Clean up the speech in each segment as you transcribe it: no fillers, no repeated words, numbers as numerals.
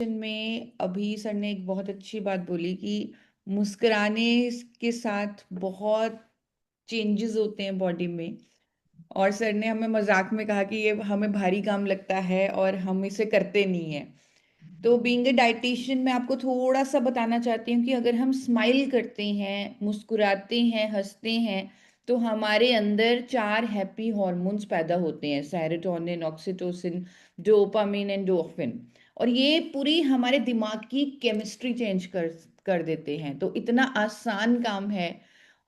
में अभी सर ने एक बहुत अच्छी बात बोली कि मुस्कुराने के साथ बहुत चेंजेस होते हैं बॉडी में। और सर ने हमें मजाक में कहा कि ये हमें भारी काम लगता है और हम इसे करते नहीं है। तो बीइंग ए डाइटिशियन मैं आपको थोड़ा सा बताना चाहती हूँ कि अगर हम स्माइल करते हैं, मुस्कुराते हैं, हंसते हैं, तो हमारे अंदर 4 हैप्पी हॉर्मोन्स पैदा होते हैं, सेरोटोनिन, ऑक्सीटोसिन, डोपामिन एंड डोफिन। और ये पूरी हमारे दिमाग की केमिस्ट्री चेंज कर कर देते हैं। तो इतना आसान काम है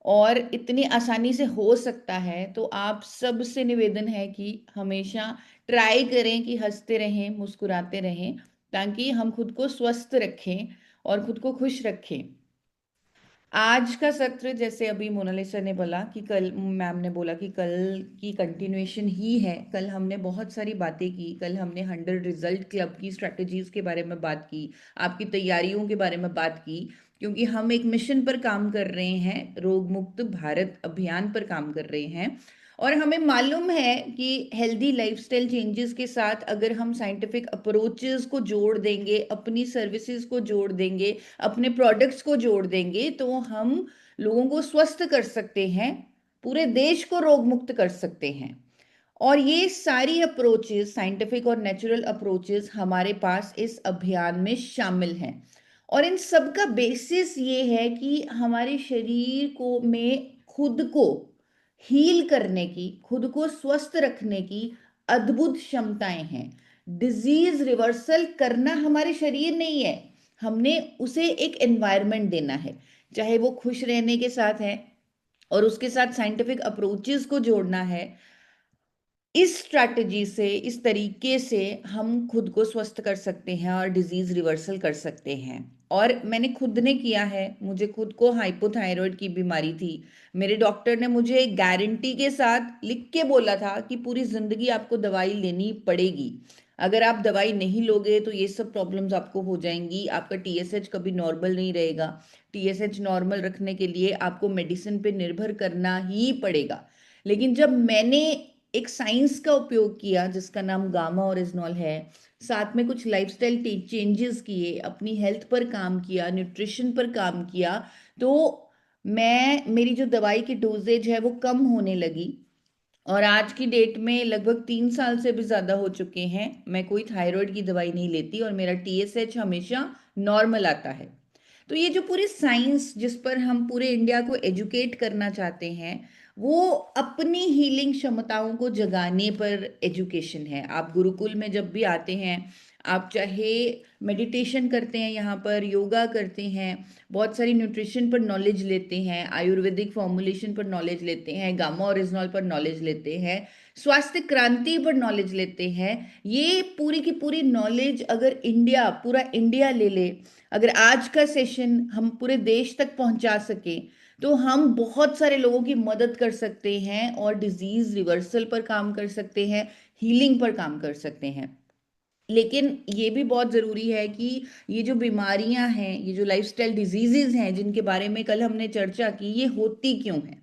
और इतनी आसानी से हो सकता है। तो आप सबसे निवेदन है कि हमेशा ट्राई करें कि हंसते रहें, मुस्कुराते रहें, ताकि हम खुद को स्वस्थ रखें और खुद को खुश रखें। आज का सत्र जैसे अभी मोनालिसा ने बोला कि कल मैम ने बोला कि कल की कंटिन्यूएशन ही है। कल हमने बहुत सारी बातें की। कल हमने 100 रिजल्ट क्लब की स्ट्रेटजीज के बारे में बात की, आपकी तैयारियों के बारे में बात की, क्योंकि हम एक मिशन पर काम कर रहे हैं, रोग मुक्त भारत अभियान पर काम कर रहे हैं। और हमें मालूम है कि हेल्दी लाइफस्टाइल चेंजेस के साथ अगर हम साइंटिफिक अप्रोचेस को जोड़ देंगे, अपनी सर्विसेज को जोड़ देंगे, अपने प्रोडक्ट्स को जोड़ देंगे, तो हम लोगों को स्वस्थ कर सकते हैं, पूरे देश को रोग मुक्त कर सकते हैं। और ये सारी अप्रोचेस, साइंटिफिक और नेचुरल अप्रोचेस, हमारे पास इस अभियान में शामिल हैं। और इन सब का बेसिस ये है कि हमारे शरीर को में खुद को हील करने की, खुद को स्वस्थ रखने की अद्भुत क्षमताएं हैं। डिजीज रिवर्सल करना हमारे शरीर नहीं है, हमने उसे एक एनवायरनमेंट देना है। चाहे वो खुश रहने के साथ है और उसके साथ साइंटिफिक अप्रोचेस को जोड़ना है। इस स्ट्रैटेजी से, इस तरीके से हम खुद को स्वस्थ कर सकते हैं और डिजीज रिवर्सल कर सकते हैं। और मैंने खुद ने किया है। मुझे खुद को हाइपोथायराइड की बीमारी थी। मेरे डॉक्टर ने मुझे गारंटी के साथ लिख के बोला था कि पूरी जिंदगी आपको दवाई लेनी पड़ेगी। अगर आप दवाई नहीं लोगे तो ये सब प्रॉब्लम्स आपको हो जाएंगी। आपका टीएसएच कभी नॉर्मल नहीं रहेगा। टीएसएच नॉर्मल रखने के लिए आपको मेडिसिन पे निर्भर करना ही पड़ेगा। लेकिन जब मैंने एक साइंस का उपयोग किया जिसका नाम गामा ओरिजिनॉल है, साथ में कुछ लाइफस्टाइल चेंजेस किए, अपनी हेल्थ पर काम किया, न्यूट्रिशन पर काम किया, तो मेरी जो दवाई की डोजेज है वो कम होने लगी। और आज की डेट में लगभग 3 साल से भी ज्यादा हो चुके हैं, मैं कोई थायराइड की दवाई नहीं लेती और मेरा टीएसएच हमेशा नॉर्मल आता है। तो ये जो पूरी साइंस जिस पर हम पूरे इंडिया को एजुकेट करना चाहते हैं, वो अपनी हीलिंग क्षमताओं को जगाने पर एजुकेशन है। आप गुरुकुल में जब भी आते हैं, आप चाहे मेडिटेशन करते हैं, यहाँ पर योगा करते हैं, बहुत सारी न्यूट्रिशन पर नॉलेज लेते हैं, आयुर्वेदिक फॉर्मुलेशन पर नॉलेज लेते हैं, गामा ओरिजिनॉल पर नॉलेज लेते हैं, स्वास्थ्य क्रांति पर नॉलेज लेते हैं। ये पूरी की पूरी नॉलेज अगर इंडिया, पूरा इंडिया ले ले, अगर आज का सेशन हम पूरे देश तक पहुंचा सके, तो हम बहुत सारे लोगों की मदद कर सकते हैं और डिजीज रिवर्सल पर काम कर सकते हैं, हीलिंग पर काम कर सकते हैं। लेकिन ये भी बहुत जरूरी है कि ये जो बीमारियां हैं, ये जो लाइफस्टाइल डिजीजेज हैं जिनके बारे में कल हमने चर्चा की, ये होती क्यों हैं?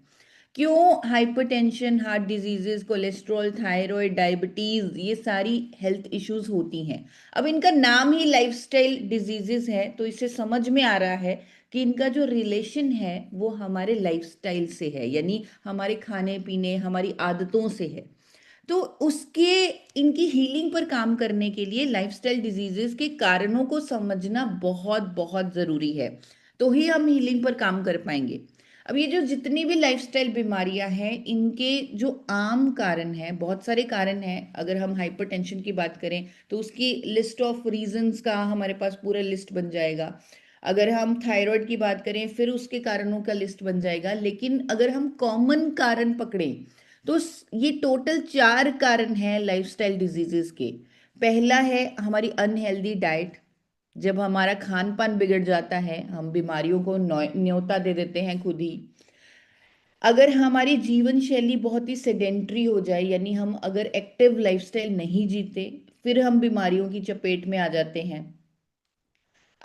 क्यों hypertension, heart diseases, cholesterol, thyroid, diabetes, ये सारी हेल्थ इश्यूज होती हैं? अब इनका नाम ही लाइफस्टाइल डिजीजेस है, तो इससे समझ में आ रहा है कि इनका जो रिलेशन है वो हमारे लाइफस्टाइल से है, यानी हमारे खाने पीने, हमारी आदतों से है। तो उसके इनकी हीलिंग पर काम करने के लिए लाइफस्टाइल डिजीजेस के कारणों को समझना बहुत बहुत जरूरी है। तो ही हम हीलिंग पर काम कर पाएंगे। अब ये जो जितनी भी लाइफस्टाइल बीमारियां हैं, इनके जो आम कारण हैं, बहुत सारे कारण हैं। अगर हम हाइपरटेंशन की बात करें तो उसकी लिस्ट ऑफ रीजंस का हमारे पास पूरा लिस्ट बन जाएगा। अगर हम थायराइड की बात करें फिर उसके कारणों का लिस्ट बन जाएगा। लेकिन अगर हम कॉमन कारण पकड़ें तो ये टोटल 4 कारण हैं लाइफस्टाइल डिजीजेस के। पहला है हमारी अनहेल्दी डाइट। जब हमारा खान पान बिगड़ जाता है, हम बीमारियों को न्योता दे देते हैं खुद ही। अगर हमारी जीवन शैली बहुत ही सेडेंट्री हो जाए, यानी हम अगर एक्टिव लाइफस्टाइल नहीं जीते, फिर हम बीमारियों की चपेट में आ जाते हैं।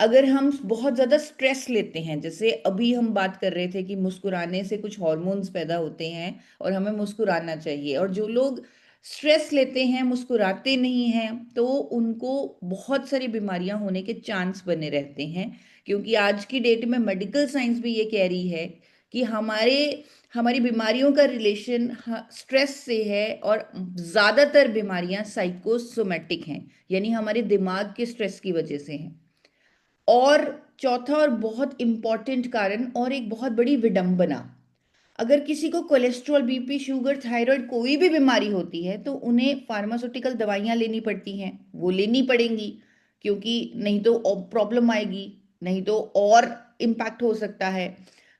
अगर हम बहुत ज्यादा स्ट्रेस लेते हैं, जैसे अभी हम बात कर रहे थे कि मुस्कुराने से कुछ हॉर्मोन्स पैदा होते हैं और हमें मुस्कुराना चाहिए, और जो लोग स्ट्रेस लेते हैं, मुस्कुराते नहीं हैं, तो उनको बहुत सारी बीमारियां होने के चांस बने रहते हैं। क्योंकि आज की डेट में मेडिकल साइंस भी ये कह रही है कि हमारी बीमारियों का रिलेशन स्ट्रेस से है, और ज़्यादातर बीमारियां साइकोसोमेटिक हैं, यानी हमारे दिमाग के स्ट्रेस की वजह से हैं। और चौथा और बहुत इम्पॉर्टेंट कारण और एक बहुत बड़ी विडंबना, अगर किसी को कोलेस्ट्रॉल, बीपी, शुगर, थायराइड कोई भी बीमारी होती है तो उन्हें फार्मास्यूटिकल दवाइयाँ लेनी पड़ती हैं, वो लेनी पड़ेंगी, क्योंकि नहीं तो प्रॉब्लम आएगी, नहीं तो और इम्पैक्ट हो सकता है।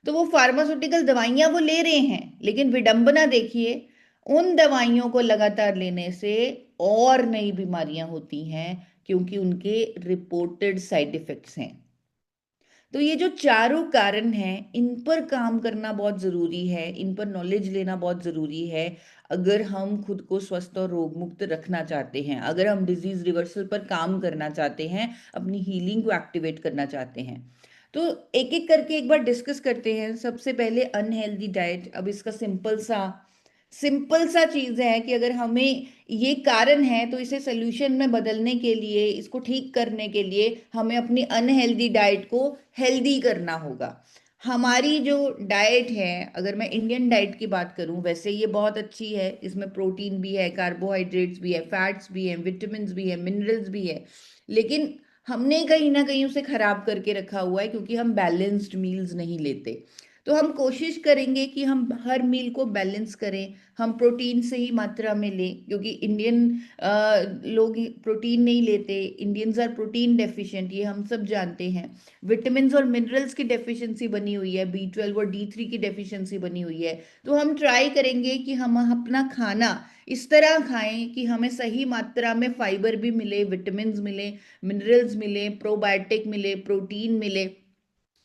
तो वो फार्मास्यूटिकल दवाइयाँ वो ले रहे हैं, लेकिन विडंबना देखिए, उन दवाइयों को लगातार लेने से और नई बीमारियां होती हैं, क्योंकि उनके रिपोर्टेड साइड इफेक्ट्स हैं। तो ये जो चारों कारण हैं, इन पर काम करना बहुत ज़रूरी है, इन पर नॉलेज लेना बहुत ज़रूरी है। अगर हम खुद को स्वस्थ और रोग मुक्त रखना चाहते हैं, अगर हम डिजीज रिवर्सल पर काम करना चाहते हैं, अपनी हीलिंग को एक्टिवेट करना चाहते हैं, तो एक एक करके एक बार डिस्कस करते हैं। सबसे पहले अनहेल्दी डाइट। अब इसका सिंपल सा चीज है कि अगर हमें ये कारण है तो इसे सोल्यूशन में बदलने के लिए, इसको ठीक करने के लिए हमें अपनी अनहेल्दी डाइट को हेल्दी करना होगा। हमारी जो डाइट है, अगर मैं इंडियन डाइट की बात करूं, वैसे ये बहुत अच्छी है, इसमें प्रोटीन भी है, कार्बोहाइड्रेट्स भी है, फैट्स भी है, विटामिन भी है, मिनरल्स भी है, लेकिन हमने कहीं ना कहीं उसे खराब करके रखा हुआ है, क्योंकि हम बैलेंस्ड मील्स नहीं लेते। तो हम कोशिश करेंगे कि हम हर मील को बैलेंस करें, हम प्रोटीन से ही मात्रा में लें, क्योंकि इंडियन लोग प्रोटीन नहीं लेते, इंडियंस आर प्रोटीन डेफिशिएंट, ये हम सब जानते हैं। विटामिन्स और मिनरल्स की डेफिशिएंसी बनी हुई है, B12 और D3 की डेफिशिएंसी बनी हुई है। तो हम ट्राई करेंगे कि हम अपना खाना इस तरह खाएं कि हमें सही मात्रा में फाइबर भी मिले, विटामिन्स मिले, मिनरल्स मिले, प्रोबायोटिक मिले, प्रोटीन मिले,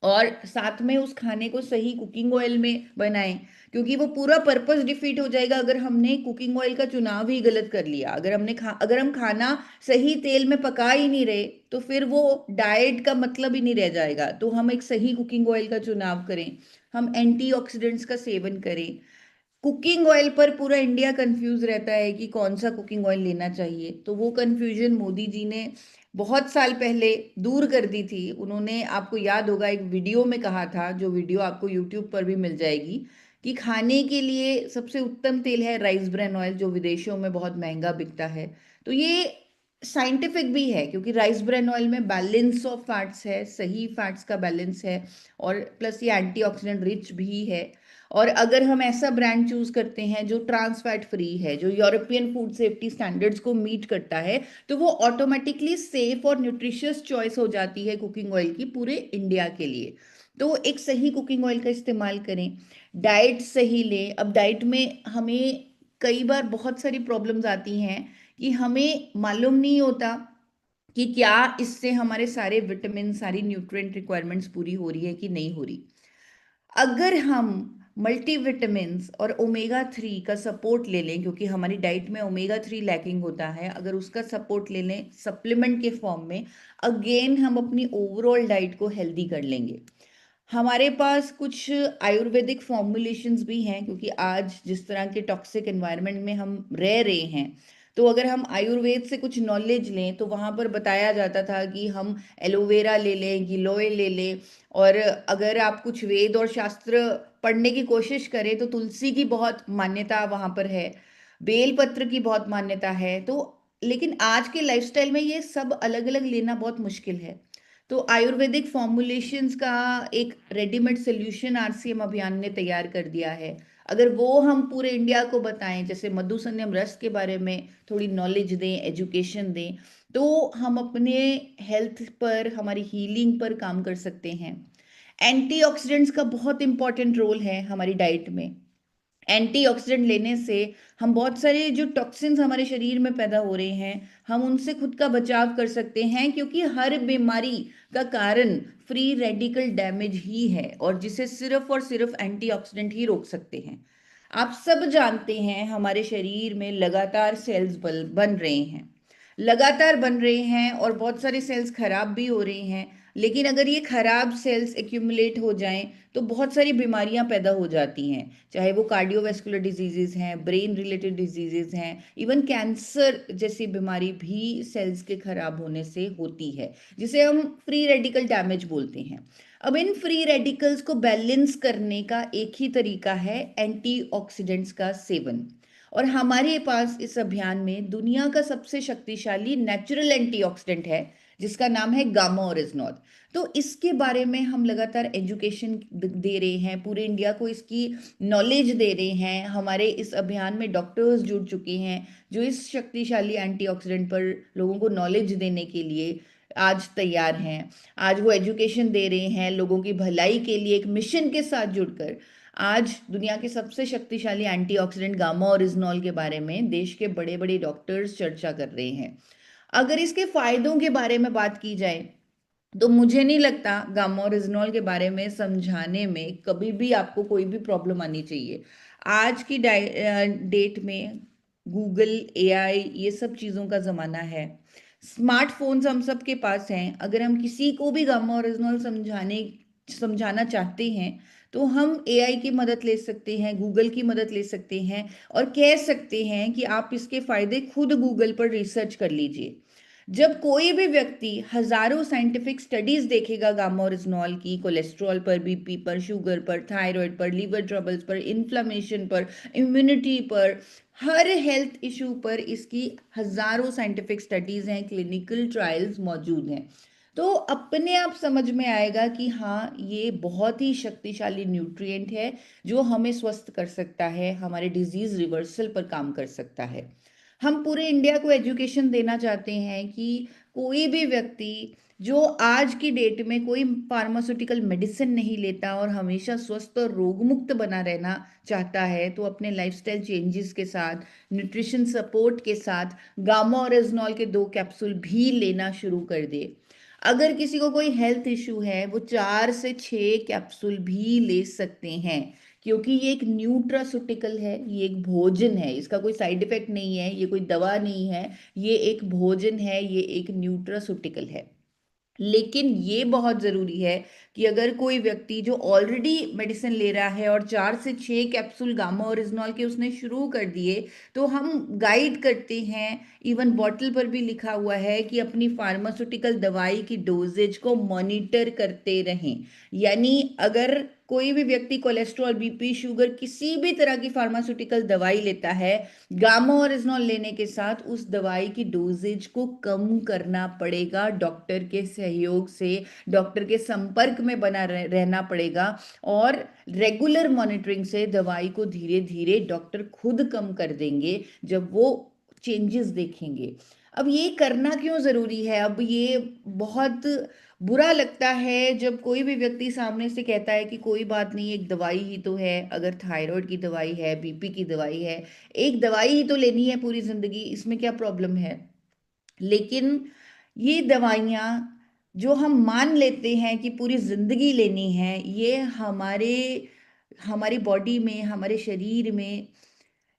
और साथ में उस खाने को सही कुकिंग ऑयल में बनाएं। क्योंकि वो पूरा पर्पस डिफीट हो जाएगा अगर हमने कुकिंग ऑयल का चुनाव ही गलत कर लिया। अगर हम खाना सही तेल में पका ही नहीं रहे, तो फिर वो डाइट का मतलब ही नहीं रह जाएगा। तो हम एक सही कुकिंग ऑयल का चुनाव करें, हम एंटीऑक्सीडेंट्स का सेवन करें। कुकिंग ऑयल पर पूरा इंडिया कंफ्यूज रहता है कि कौन सा कुकिंग ऑयल लेना चाहिए, तो वो कंफ्यूजन मोदी जी ने बहुत साल पहले दूर कर दी थी। उन्होंने, आपको याद होगा, एक वीडियो में कहा था, जो वीडियो आपको यूट्यूब पर भी मिल जाएगी, कि खाने के लिए सबसे उत्तम तेल है राइस ब्रान ऑयल, जो विदेशों में बहुत महंगा बिकता है। तो ये साइंटिफिक भी है, क्योंकि राइस ब्रान ऑयल में बैलेंस ऑफ फैट्स है, सही फैट्स का बैलेंस है, और प्लस ये एंटीऑक्सीडेंट रिच भी है। और अगर हम ऐसा ब्रांड चूज करते हैं जो ट्रांस फैट फ्री है, जो यूरोपियन फूड सेफ्टी स्टैंडर्ड्स को मीट करता है, तो वो ऑटोमेटिकली सेफ और न्यूट्रिशियस चॉइस हो जाती है कुकिंग ऑयल की पूरे इंडिया के लिए। तो एक सही कुकिंग ऑयल का इस्तेमाल करें, डाइट सही लें। अब डाइट में हमें कई बार बहुत सारी प्रॉब्लम्स आती हैं कि हमें मालूम नहीं होता कि क्या इससे हमारे सारे विटामिन, सारी न्यूट्रिएंट रिक्वायरमेंट्स पूरी हो रही है कि नहीं हो रही। अगर हम मल्टीविटामिन्स और ओमेगा 3 का सपोर्ट ले लें, क्योंकि हमारी डाइट में ओमेगा 3 लैकिंग होता है, अगर उसका सपोर्ट ले लें सप्लीमेंट के फॉर्म में, अगेन हम अपनी ओवरऑल डाइट को हेल्दी कर लेंगे। हमारे पास कुछ आयुर्वेदिक फॉर्मुलेशंस भी हैं, क्योंकि आज जिस तरह के टॉक्सिक एनवायरनमेंट में हम रह रहे हैं, तो अगर हम आयुर्वेद से कुछ नॉलेज लें, तो वहाँ पर बताया जाता था कि हम एलोवेरा ले लें, गिलोय ले लें। और अगर आप कुछ वेद और शास्त्र पढ़ने की कोशिश करें, तो तुलसी की बहुत मान्यता वहाँ पर है, बेलपत्र की बहुत मान्यता है। तो लेकिन आज के लाइफस्टाइल में ये सब अलग अलग लेना बहुत मुश्किल है। तो आयुर्वेदिक फॉर्मुलेशंस का एक रेडीमेड सोल्यूशन आरसीएम अभियान ने तैयार कर दिया है। अगर वो हम पूरे इंडिया को बताएं, जैसे मधुसंयम रस के बारे में थोड़ी नॉलेज दें, एजुकेशन दें, तो हम अपने हेल्थ पर, हमारी हीलिंग पर काम कर सकते हैं। एंटीऑक्सीडेंट्स का बहुत इंपॉर्टेंट रोल है हमारी डाइट में। एंटीऑक्सीडेंट लेने से हम बहुत सारे जो टॉक्सिन्स हमारे शरीर में पैदा हो रहे हैं, हम उनसे खुद का बचाव कर सकते हैं, क्योंकि हर बीमारी का कारण फ्री रेडिकल डैमेज ही है, और जिसे सिर्फ और सिर्फ एंटीऑक्सीडेंट ही रोक सकते हैं। आप सब जानते हैं हमारे शरीर में लगातार सेल्स बन रहे हैं, लगातार बन रहे हैं, और बहुत सारे सेल्स खराब भी हो रहे हैं। लेकिन अगर ये खराब सेल्स एक्यूमुलेट हो जाएं तो बहुत सारी बीमारियां पैदा हो जाती हैं, चाहे वो कार्डियोवैस्कुलर डिजीजेस हैं, ब्रेन रिलेटेड डिजीजेस हैं, इवन कैंसर जैसी बीमारी भी सेल्स के खराब होने से होती है, जिसे हम फ्री रेडिकल डैमेज बोलते हैं। अब इन फ्री रेडिकल्स को बैलेंस करने का एक ही तरीका है, एंटीऑक्सीडेंट्स का सेवन। और हमारे पास इस अभियान में दुनिया का सबसे शक्तिशाली नेचुरल एंटीऑक्सीडेंट है, जिसका नाम है गामा ओरिजिनॉल। तो इसके बारे में हम लगातार एजुकेशन दे रहे हैं, पूरे इंडिया को इसकी नॉलेज दे रहे हैं। हमारे इस अभियान में डॉक्टर्स जुड़ चुके हैं जो इस शक्तिशाली एंटीऑक्सीडेंट पर लोगों को नॉलेज देने के लिए आज तैयार हैं। आज वो एजुकेशन दे रहे हैं लोगों की भलाई के लिए, एक मिशन के साथ जुड़कर। आज दुनिया के सबसे शक्तिशाली एंटीऑक्सीडेंट गामा ओरिजिनॉल के बारे में देश के बड़े बड़े डॉक्टर्स चर्चा कर रहे हैं। अगर इसके फायदों के बारे में बात की जाए तो मुझे नहीं लगता गामा ओरिजिनॉल के बारे में समझाने में कभी भी आपको कोई भी प्रॉब्लम आनी चाहिए। आज की डेट में गूगल, एआई, ये सब चीज़ों का ज़माना है। स्मार्टफोन्स हम सब के पास हैं। अगर हम किसी को भी गामा ओरिजिनॉल समझाना चाहते हैं तो हम एआई की मदद ले सकते हैं, गूगल की मदद ले सकते हैं और कह सकते हैं कि आप इसके फायदे खुद गूगल पर रिसर्च कर लीजिए। जब कोई भी व्यक्ति हजारों साइंटिफिक स्टडीज देखेगा गामा ओरिजिनॉल की, कोलेस्ट्रॉल पर, बीपी पर, शुगर पर, थायराइड पर, लीवर ट्रबल्स पर, इन्फ्लामेशन पर, इम्यूनिटी पर, हर हेल्थ इशू पर इसकी हजारों साइंटिफिक स्टडीज हैं, क्लिनिकल ट्रायल्स मौजूद हैं। तो अपने आप समझ में आएगा कि हाँ, ये बहुत ही शक्तिशाली न्यूट्रिएंट है जो हमें स्वस्थ कर सकता है, हमारे डिजीज रिवर्सल पर काम कर सकता है। हम पूरे इंडिया को एजुकेशन देना चाहते हैं कि कोई भी व्यक्ति जो आज की डेट में कोई फार्मास्यूटिकल मेडिसिन नहीं लेता और हमेशा स्वस्थ और रोग मुक्त बना रहना चाहता है, तो अपने लाइफस्टाइल चेंजेस के साथ, न्यूट्रिशन सपोर्ट के साथ गामा ओरिजिनॉल के 2 कैप्सूल भी लेना शुरू कर दे। अगर किसी को कोई हेल्थ इशू है, वो 4 से 6 कैप्सूल भी ले सकते हैं, क्योंकि ये एक न्यूट्रास्यूटिकल है, ये एक भोजन है, इसका कोई साइड इफेक्ट नहीं है, ये कोई दवा नहीं है, ये एक भोजन है, ये एक न्यूट्रास्यूटिकल है। लेकिन ये बहुत जरूरी है कि अगर कोई व्यक्ति जो ऑलरेडी मेडिसिन ले रहा है और 4 से 6 कैप्सूल गामा ओरिजिनॉल के उसने शुरू कर दिए, तो हम गाइड करते हैं, इवन बॉटल पर भी लिखा हुआ है कि अपनी फार्मास्यूटिकल दवाई की डोजेज को मॉनिटर करते रहें। यानी अगर कोई भी व्यक्ति कोलेस्ट्रॉल, बीपी, शुगर, किसी भी तरह की फार्मास्यूटिकल दवाई लेता है, गामा ओरिजिनॉल लेने के साथ उस दवाई की डोजेज को कम करना पड़ेगा, डॉक्टर के सहयोग से, डॉक्टर के संपर्क में बना रहना पड़ेगा। और रेगुलर मॉनिटरिंग से दवाई को धीरे धीरे डॉक्टर खुद कम कर देंगे जब वो चेंजेस देखेंगे। अब ये करना क्यों जरूरी है? अब ये बहुत बुरा लगता है जब कोई भी व्यक्ति सामने से कहता है कि कोई बात नहीं, एक दवाई ही तो है, अगर थायराइड की दवाई है, बीपी की दवाई है, एक दवाई ही तो लेनी है पूरी जिंदगी, इसमें क्या प्रॉब्लम है? लेकिन ये दवाइयाँ जो हम मान लेते हैं कि पूरी जिंदगी लेनी है, ये हमारी बॉडी में, हमारे शरीर में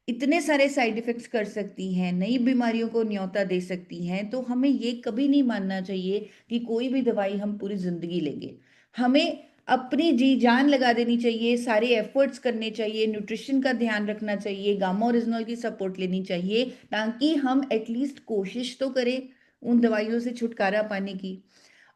इतने सारे साइड इफेक्ट्स कर सकती हैं, नई बीमारियों को न्योता दे सकती हैं। तो हमें ये कभी नहीं मानना चाहिए कि कोई भी दवाई हम पूरी जिंदगी लेंगे। हमें अपनी जी जान लगा देनी चाहिए, सारे एफर्ट्स करने चाहिए, न्यूट्रिशन का ध्यान रखना चाहिए, गामा ओरिजिनल की सपोर्ट लेनी चाहिए, ताकि हम एटलीस्ट कोशिश तो करें उन दवाइयों से छुटकारा पाने की।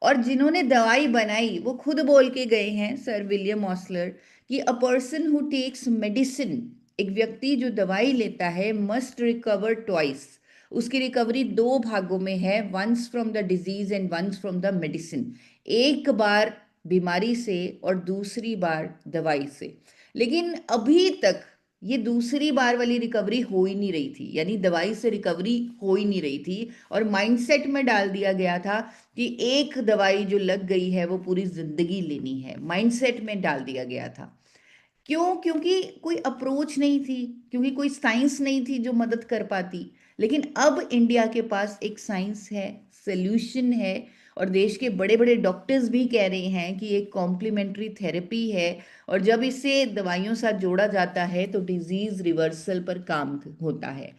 और जिन्होंने दवाई बनाई वो खुद बोल के गए हैं, सर विलियम ऑसलर, कि a person who takes medicine, एक व्यक्ति जो दवाई लेता है, मस्ट रिकवर ट्वाइस। उसकी रिकवरी 2 भागों में है, once from the disease and once from the medicine. एक बार बीमारी से और दूसरी बार दवाई से। लेकिन अभी तक ये दूसरी बार वाली रिकवरी हो ही नहीं रही थी, यानी दवाई से रिकवरी हो ही नहीं रही थी, और माइंडसेट में डाल दिया गया था कि एक दवाई जो लग गई है वो पूरी जिंदगी लेनी है, माइंडसेट में डाल दिया गया था। क्यों? क्योंकि कोई अप्रोच नहीं थी, क्योंकि कोई साइंस नहीं थी जो मदद कर पाती। लेकिन अब इंडिया के पास एक साइंस है, सॉल्यूशन है, और देश के बड़े बड़े डॉक्टर्स भी कह रहे हैं कि एक कॉम्प्लीमेंट्री थेरेपी है, और जब इसे दवाइयों साथ जोड़ा जाता है तो डिजीज रिवर्सल पर काम होता है।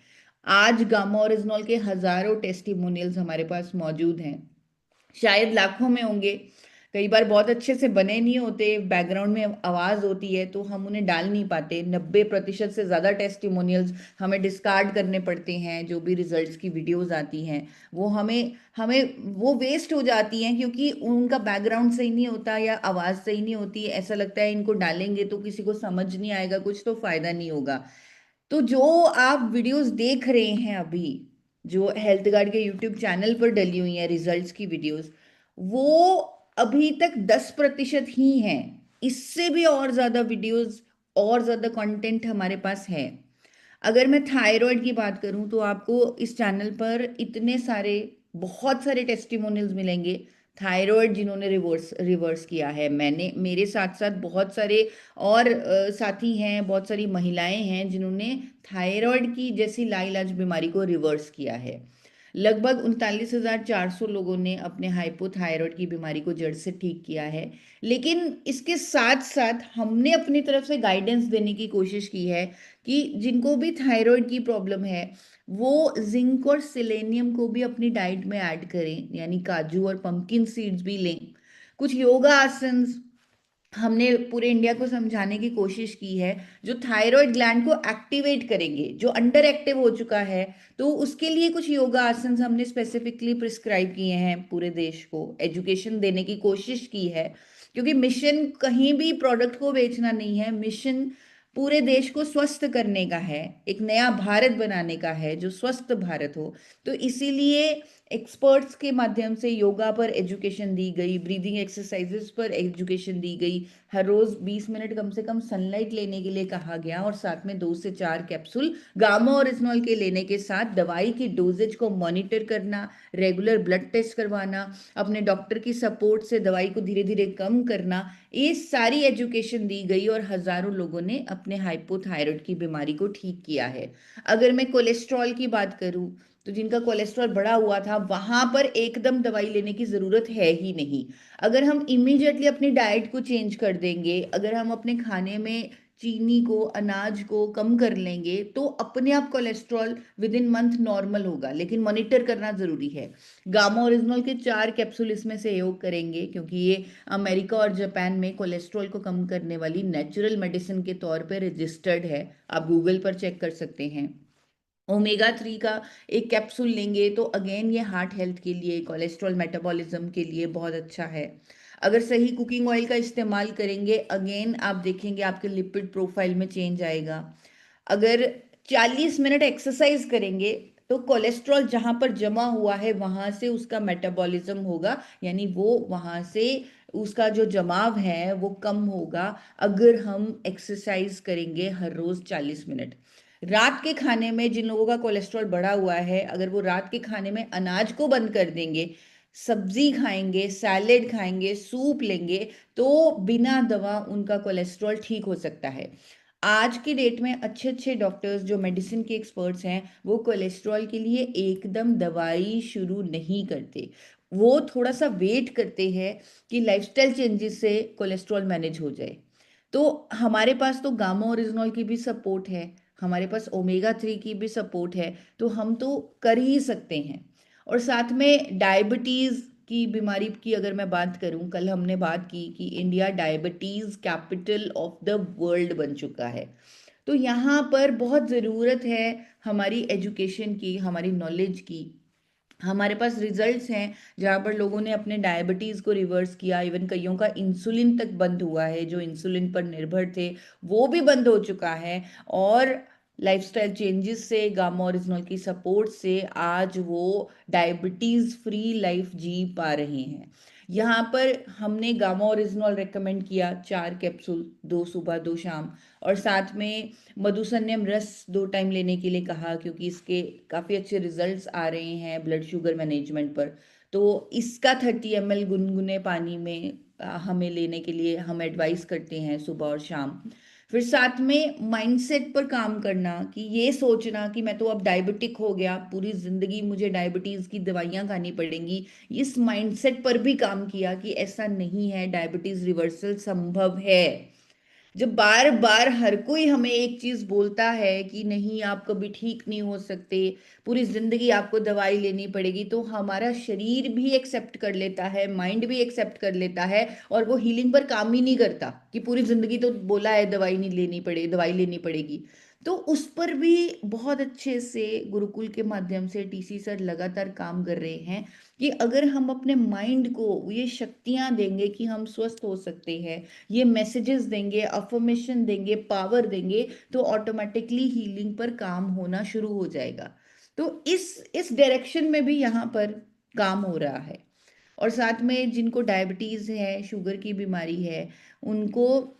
आज गामा ओरिजिनॉल के हजारों टेस्टिमोनियल्स हमारे पास मौजूद हैं, शायद लाखों में होंगे। कई बार बहुत अच्छे से बने नहीं होते, बैकग्राउंड में आवाज होती है तो हम उन्हें डाल नहीं पाते। 90% से ज्यादा टेस्टिमोनियल्स हमें डिस्कार्ड करने पड़ते हैं। जो भी रिजल्ट्स की वीडियोस आती हैं वो हमें हमें वो वेस्ट हो जाती हैं, क्योंकि उनका बैकग्राउंड सही नहीं होता या आवाज सही नहीं होती। ऐसा लगता है इनको डालेंगे तो किसी को समझ नहीं आएगा, कुछ तो फायदा नहीं होगा। तो जो आप वीडियोस देख रहे हैं अभी, जो हेल्थ गार्ड के यूट्यूब चैनल पर डली हुई हैं रिजल्ट्स की वीडियोस, वो अभी तक 10% ही हैं। इससे भी और ज्यादा वीडियोस और ज्यादा कंटेंट हमारे पास है। अगर मैं थायराइड की बात करूं तो आपको इस चैनल पर इतने सारे, बहुत सारे टेस्टिमोनियल्स मिलेंगे। थायराइड जिन्होंने रिवर्स रिवर्स किया है, मैंने, मेरे साथ साथ बहुत सारे और साथी हैं, बहुत सारी महिलाएं हैं जिन्होंने थायराइड की जैसी लाइलाज बीमारी को रिवर्स किया है। लगभग 39,400 लोगों ने अपने हाइपोथायराइड की बीमारी को जड़ से ठीक किया है। लेकिन इसके साथ साथ हमने अपनी तरफ से गाइडेंस देने की कोशिश की है कि जिनको भी थायराइड की प्रॉब्लम है वो जिंक और सिलेनियम को भी अपनी डाइट में ऐड करें, यानी काजू और पंपकिन सीड्स भी लें। कुछ योगा आसन्स हमने पूरे इंडिया को समझाने की कोशिश की है, जो थायराइड ग्लैंड को एक्टिवेट करेंगे, जो अंडर एक्टिव हो चुका है। तो उसके लिए कुछ योगा आसन हमने स्पेसिफिकली प्रिस्क्राइब किए हैं, पूरे देश को एजुकेशन देने की कोशिश की है। क्योंकि मिशन कहीं भी प्रोडक्ट को बेचना नहीं है, मिशन पूरे देश को स्वस्थ करने का है, एक नया भारत बनाने का है जो स्वस्थ भारत हो। तो इसीलिए एक्सपर्ट्स के माध्यम से योगा पर एजुकेशन दी गई, ब्रीदिंग एक्सरसाइजेस पर एजुकेशन दी गई, हर रोज 20 मिनट कम से कम सनलाइट लेने के लिए कहा गया, और साथ में 2 से 4 कैप्सूल गामा और इथनॉल के लेने के साथ दवाई की डोजेज को मॉनिटर करना, रेगुलर ब्लड टेस्ट करवाना, अपने डॉक्टर की सपोर्ट से दवाई को धीरे धीरे कम करना, ये सारी एजुकेशन दी गई और हजारों लोगों ने अपने हाइपोथायराइड की बीमारी को ठीक किया है। अगर मैं कोलेस्ट्रॉल की बात करूं तो जिनका कोलेस्ट्रॉल बढ़ा हुआ था वहां पर एकदम दवाई लेने की जरूरत है ही नहीं। अगर हम इमीडिएटली अपनी डाइट को चेंज कर देंगे, अगर हम अपने खाने में चीनी को, अनाज को कम कर लेंगे, तो अपने आप cholesterol with in month normal होगा। लेकिन मॉनिटर करना जरूरी है। गामा ओरिजिनल के 4 कैप्सूल इसमें सहयोग करेंगे, क्योंकि ये अमेरिका और जापान में कोलेस्ट्रॉल को कम करने वाली नेचुरल मेडिसिन के तौर पर रजिस्टर्ड है। आप गूगल पर चेक कर सकते हैं। ओमेगा 3 का एक कैप्सूल लेंगे तो अगेन ये हार्ट हेल्थ के लिए, कोलेस्ट्रॉल मेटाबॉलिज्म के लिए बहुत अच्छा है। अगर सही कुकिंग ऑयल का इस्तेमाल करेंगे, अगेन आप देखेंगे आपके लिपिड प्रोफाइल में चेंज आएगा। अगर 40 मिनट एक्सरसाइज करेंगे तो कोलेस्ट्रॉल जहां पर जमा हुआ है वहां से उसका मेटाबॉलिज्म होगा, यानी वो वहां से उसका जो जमाव है वो कम होगा, अगर हम एक्सरसाइज करेंगे हर रोज 40 मिनट। रात के खाने में जिन लोगों का कोलेस्ट्रॉल बढ़ा हुआ है, अगर वो रात के खाने में अनाज को बंद कर देंगे, सब्जी खाएंगे, सैलेड खाएंगे, सूप लेंगे, तो बिना दवा उनका कोलेस्ट्रॉल ठीक हो सकता है। आज की डेट में अच्छे अच्छे डॉक्टर्स जो मेडिसिन के एक्सपर्ट्स हैं वो कोलेस्ट्रॉल के लिए एकदम दवाई शुरू नहीं करते। वो थोड़ा सा वेट करते हैं कि लाइफस्टाइल चेंजेस से कोलेस्ट्रॉल मैनेज हो जाए। तो हमारे पास तो गामा ओरिजिनॉल की भी सपोर्ट है, हमारे पास ओमेगा 3 की भी सपोर्ट है, तो हम तो कर ही सकते हैं। और साथ में डायबिटीज की बीमारी की अगर मैं बात करूं, कल हमने बात की कि India diabetes capital of the world बन चुका है। तो यहाँ पर बहुत ज़रूरत है हमारी एजुकेशन की, हमारी नॉलेज की। हमारे पास रिजल्ट्स हैं जहाँ पर लोगों ने अपने डायबिटीज़ को रिवर्स किया, इवन कईयों का इंसुलिन तक बंद हुआ है, जो इंसुलिन पर निर्भर थे वो भी बंद हो चुका है। और लाइफस्टाइल चेंजेस से, गामा ओरिजिनल की सपोर्ट से आज वो डायबिटीज़ फ्री लाइफ जी पा रहे हैं। यहाँ पर हमने गामा ओरिजिनल रेकमेंड किया 4 कैप्सूल, 2 सुबह 2 शाम, और साथ में मधुसन्यम रस 2 टाइम लेने के लिए कहा, क्योंकि इसके काफ़ी अच्छे रिजल्ट्स आ रहे हैं ब्लड शुगर मैनेजमेंट पर। तो इसका 30 ml गुनगुने पानी में हमें लेने के लिए हम एडवाइस करते हैं सुबह और शाम। फिर साथ में माइंडसेट पर काम करना, कि ये सोचना कि मैं तो अब डायबिटिक हो गया, पूरी जिंदगी मुझे डायबिटीज की दवाइयां खानी पड़ेंगी, इस माइंडसेट पर भी काम किया कि ऐसा नहीं है, डायबिटीज रिवर्सल संभव है। जब बार बार हर कोई हमें एक चीज बोलता है कि नहीं आप कभी ठीक नहीं हो सकते, पूरी जिंदगी आपको दवाई लेनी पड़ेगी, तो हमारा शरीर भी एक्सेप्ट कर लेता है, माइंड भी एक्सेप्ट कर लेता है, और वो हीलिंग पर काम ही नहीं करता कि पूरी जिंदगी तो बोला है दवाई नहीं लेनी पड़े, दवाई लेनी पड़ेगी। तो उस पर भी बहुत अच्छे से गुरुकुल के माध्यम से टीसी सर लगातार काम कर रहे हैं कि अगर हम अपने माइंड को ये शक्तियां देंगे कि हम स्वस्थ हो सकते हैं, ये मैसेजेस देंगे, अफर्मेशन देंगे, पावर देंगे, तो ऑटोमेटिकली हीलिंग पर काम होना शुरू हो जाएगा। तो इस डायरेक्शन में भी यहाँ पर काम हो रहा है। और साथ में जिनको डायबिटीज है, शुगर की बीमारी है, उनको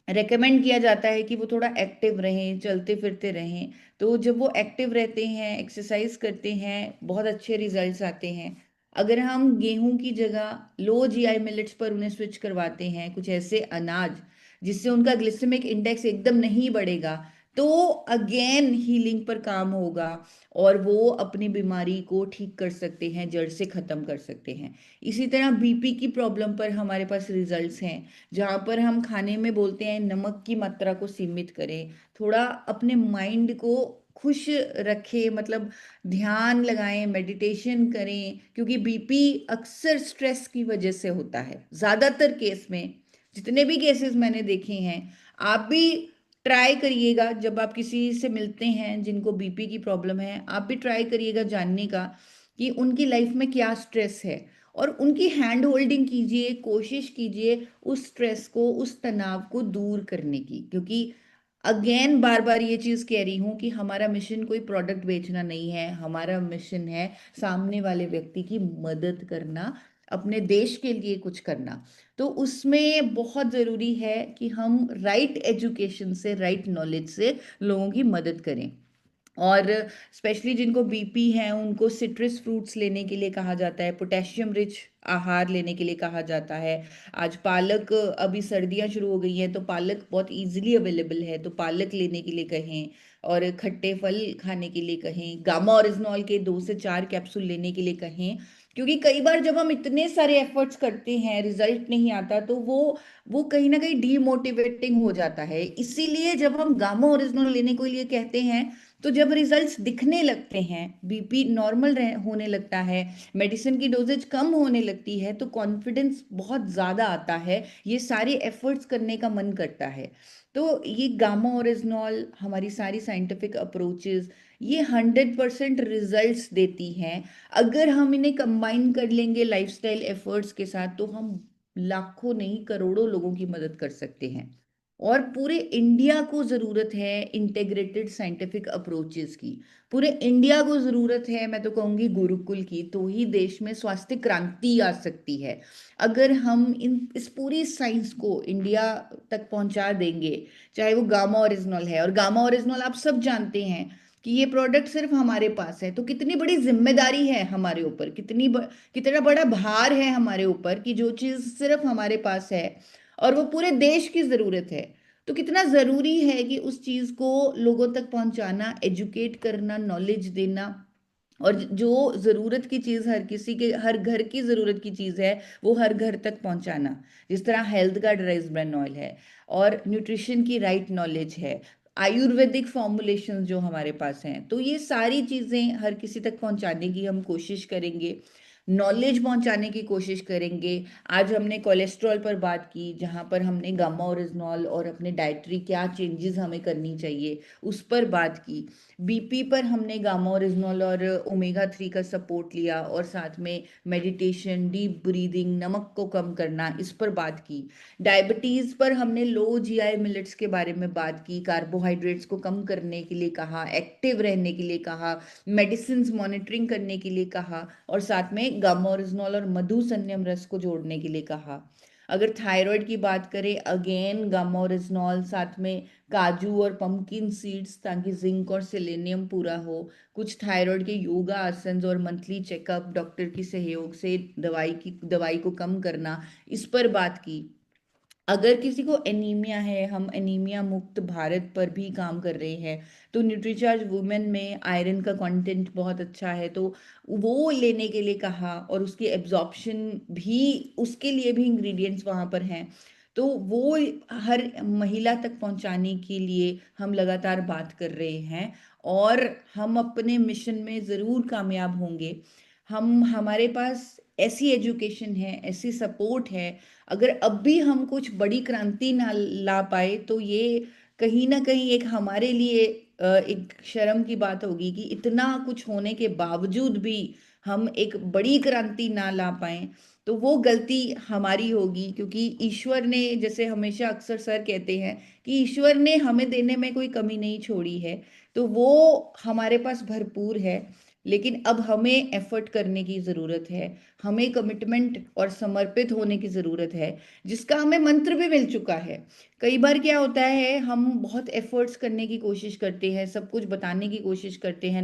रेकमेंड किया जाता है कि वो थोड़ा एक्टिव रहें, चलते फिरते रहें। तो जब वो एक्टिव रहते हैं, एक्सरसाइज करते हैं, बहुत अच्छे रिजल्ट्स आते हैं। अगर हम गेहूं की जगह लो जीआई मिलेट्स पर उन्हें स्विच करवाते हैं, कुछ ऐसे अनाज जिससे उनका ग्लिसेमिक इंडेक्स एकदम नहीं बढ़ेगा, तो अगेन हीलिंग पर काम होगा, और वो अपनी बीमारी को ठीक कर सकते हैं, जड़ से खत्म कर सकते हैं। इसी तरह बीपी की प्रॉब्लम पर हमारे पास रिजल्ट्स हैं, जहाँ पर हम खाने में बोलते हैं नमक की मात्रा को सीमित करें, थोड़ा अपने माइंड को खुश रखें, मतलब ध्यान लगाएं, मेडिटेशन करें, क्योंकि बीपी अक्सर स्ट्रेस की वजह से होता है ज़्यादातर केस में। जितने भी केसेस मैंने देखे हैं, आप भी ट्राई करिएगा, जब आप किसी से मिलते हैं जिनको बीपी की प्रॉब्लम है, आप भी ट्राई करिएगा जानने का कि उनकी लाइफ में क्या स्ट्रेस है, और उनकी हैंड होल्डिंग कीजिए, कोशिश कीजिए उस स्ट्रेस को, उस तनाव को दूर करने की। क्योंकि अगेन बार बार ये चीज कह रही हूं कि हमारा मिशन कोई प्रोडक्ट बेचना नहीं है, हमारा मिशन है सामने वाले व्यक्ति की मदद करना, अपने देश के लिए कुछ करना। तो उसमें बहुत जरूरी है कि हम राइट एजुकेशन से, राइट नॉलेज से लोगों की मदद करें। और स्पेशली जिनको बीपी है उनको सिट्रस फ्रूट्स लेने के लिए कहा जाता है, पोटेशियम रिच आहार लेने के लिए कहा जाता है। आज पालक, अभी सर्दियां शुरू हो गई हैं तो पालक बहुत इजीली अवेलेबल है, तो पालक लेने के लिए कहें, और खट्टे फल खाने के लिए कहें, गामा ओरिजिनॉल के 2 से 4 कैप्सूल लेने के लिए कहें। क्योंकि कई बार जब हम इतने सारे एफर्ट्स करते हैं, रिजल्ट नहीं आता, तो वो कहीं ना कहीं डीमोटिवेटिंग हो जाता है। इसीलिए जब हम गामा ओरिजिनल लेने के लिए कहते हैं, तो जब रिजल्ट्स दिखने लगते हैं, बीपी नॉर्मल होने लगता है, मेडिसिन की डोजेज कम होने लगती है, तो कॉन्फिडेंस बहुत ज़्यादा आता है, ये सारे एफर्ट्स करने का मन करता है। तो ये गामा ओरिजिनॉल, हमारी सारी साइंटिफिक अप्रोचेस, ये 100% रिजल्ट्स देती हैं। अगर हम इन्हें कंबाइन कर लेंगे लाइफस्टाइल एफर्ट्स के साथ, तो हम लाखों नहीं करोड़ों लोगों की मदद कर सकते हैं। और पूरे इंडिया को जरूरत है इंटीग्रेटेड साइंटिफिक अप्रोचेस की। पूरे इंडिया को जरूरत है, मैं तो कहूंगी गुरुकुल की, तो ही देश में स्वास्थ्य क्रांति आ सकती है। अगर हम इस पूरी साइंस को इंडिया तक पहुंचा देंगे, चाहे वो गामा ओरिजिनल है, और गामा ओरिजिनल आप सब जानते हैं कि ये प्रोडक्ट सिर्फ हमारे पास है, तो कितनी बड़ी जिम्मेदारी है हमारे ऊपर, कितना बड़ा भार है हमारे ऊपर कि जो चीज सिर्फ हमारे पास है और वो पूरे देश की जरूरत है, तो कितना जरूरी है कि उस चीज को लोगों तक पहुंचाना, एजुकेट करना, नॉलेज देना। और जो जरूरत की चीज, हर किसी के हर घर की जरूरत की चीज है, वो हर घर तक पहुंचाना। जिस तरह हेल्थ का राइस ब्रान ऑयल है, और न्यूट्रिशन की राइट नॉलेज है, आयुर्वेदिक फॉर्मुलेशंस जो हमारे पास हैं, तो ये सारी चीजें हर किसी तक पहुंचाने की हम कोशिश करेंगे, नॉलेज पहुंचाने की कोशिश करेंगे। आज हमने कोलेस्ट्रॉल पर बात की, जहां पर हमने गामा ओरिजिनॉल और अपने डाइटरी क्या चेंजेस हमें करनी चाहिए उस पर बात की। बीपी पर हमने गामा ओरिजिनॉल और ओमेगा 3 का सपोर्ट लिया, और साथ में मेडिटेशन, डीप ब्रीदिंग, नमक को कम करना, इस पर बात की। डायबिटीज पर हमने लो जीआई मिलेट्स के बारे में बात की, कार्बोहाइड्रेट्स को कम करने के लिए कहा, एक्टिव रहने के लिए कहा, मेडिसिन मॉनिटरिंग करने के लिए कहा, और साथ में गामा ओरिजिनॉल और मधु संयम रस को जोड़ने के लिए कहा। अगर थायराइड की बात करें, अगेन गामा ओरिजिनॉल, साथ में काजू और पंपकिन सीड्स, ताकि जिंक और सेलेनियम पूरा हो। कुछ थायराइड के योगा आसन और मंथली चेकअप, डॉक्टर की सहयोग से दवाई को कम करना, इस पर बात की। अगर किसी को एनीमिया है, हम एनीमिया मुक्त भारत पर भी काम कर रहे हैं, तो न्यूट्रीचार्ज वुमेन में आयरन का कंटेंट बहुत अच्छा है, तो वो लेने के लिए कहा, और उसकी एब्जॉर्प्शन भी, उसके लिए भी इंग्रेडिएंट्स वहाँ पर हैं। तो वो हर महिला तक पहुंचाने के लिए हम लगातार बात कर रहे हैं, और हम अपने मिशन में ज़रूर कामयाब होंगे। हम हमारे पास ऐसी एजुकेशन है, ऐसी सपोर्ट है। अगर अब भी हम कुछ बड़ी क्रांति ना ला पाए तो ये कहीं ना कहीं एक हमारे लिए एक शर्म की बात होगी कि इतना कुछ होने के बावजूद भी हम एक बड़ी क्रांति ना ला पाए। तो वो गलती हमारी होगी, क्योंकि ईश्वर ने, जैसे हमेशा अक्सर सर कहते हैं कि ईश्वर ने हमें देने में कोई कमी नहीं छोड़ी है, तो वो हमारे पास भरपूर है। लेकिन अब हमें एफर्ट करने की ज़रूरत है, हमें कमिटमेंट और समर्पित होने की ज़रूरत है, जिसका हमें मंत्र भी मिल चुका है। कई बार क्या होता है, हम बहुत एफर्ट्स करने की कोशिश करते हैं, सब कुछ बताने की कोशिश करते हैं,